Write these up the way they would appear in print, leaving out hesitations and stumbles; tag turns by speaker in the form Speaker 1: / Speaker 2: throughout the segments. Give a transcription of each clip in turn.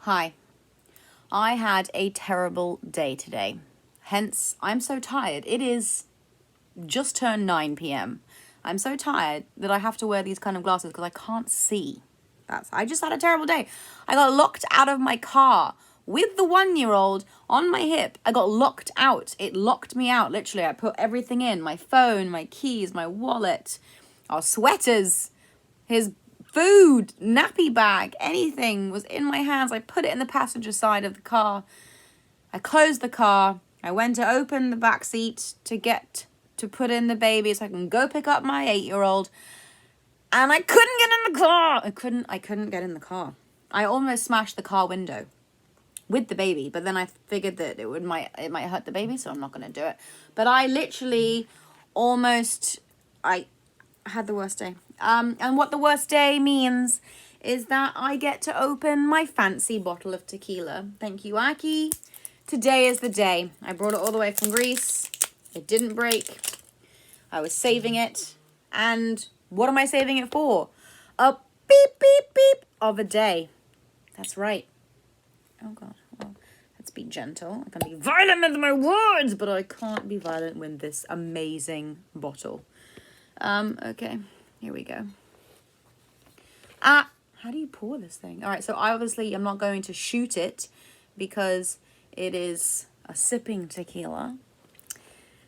Speaker 1: Hi. I had a terrible day today. Hence, I'm so tired. It is just turned 9 p.m. I'm so tired that I have to wear these kind of glasses because I can't see. I just had a terrible day. I got locked out of my car with the 1-year-old on my hip. I got locked out. It locked me out, literally. I put everything in, my phone, my keys, my wallet, our sweaters, his food, nappy bag, anything was in my hands. I put it in the passenger side of the car. I closed the car. I went to open the back seat to put in the baby so I can go pick up my 8-year-old. And I couldn't get in the car. I couldn't get in the car. I almost smashed the car window with the baby, but then I figured that it might hurt the baby, so I'm not going to do it. But I literally I had the worst day. And what the worst day means is that I get to open my fancy bottle of tequila. Thank you, Aki. Today is the day. I brought it all the way from Greece. It didn't break. I was saving it. And what am I saving it for? A beep, beep, beep of a day. That's right. Oh, God. Well, let's be gentle. I can be violent with my words, but I can't be violent with this amazing bottle. Okay. Here we go. How do you pour this thing? All right, so I'm not going to shoot it because it is a sipping tequila.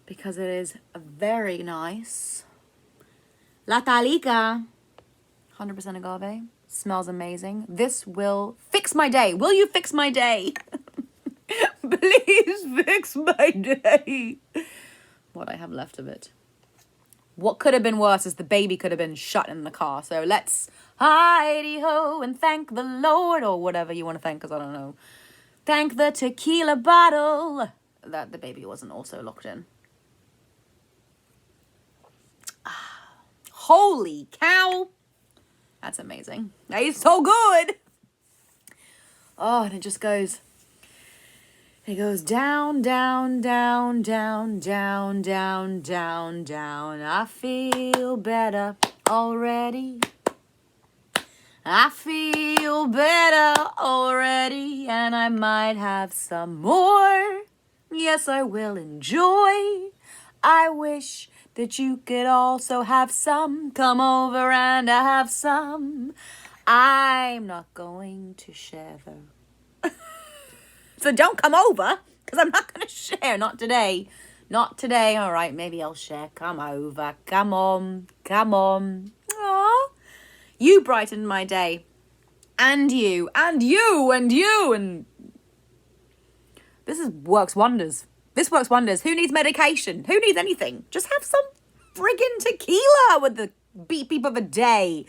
Speaker 1: Because it is a very nice La Talica. 100% agave. Smells amazing. This will fix my day. Will you fix my day? Please fix my day. What I have left of it. What could have been worse is the baby could have been shut in the car. So let's hidey-ho and thank the Lord, or whatever you want to thank, because I don't know. Thank the tequila bottle that the baby wasn't also locked in. Holy cow. That's amazing. That is so good. Oh, and it just goes... It goes down, down, down, down, down, down, down, down. I feel better already. I feel better already. And I might have some more. Yes, I will enjoy. I wish that you could also have some. Come over and have some. I'm not going to share though. So don't come over, because I'm not going to share. Not today. Not today. All right, maybe I'll share. Come over. Come on. Come on. Aww. You brightened my day. And you. And you. And you. And works wonders. This works wonders. Who needs medication? Who needs anything? Just have some friggin' tequila with the beep beep of a day.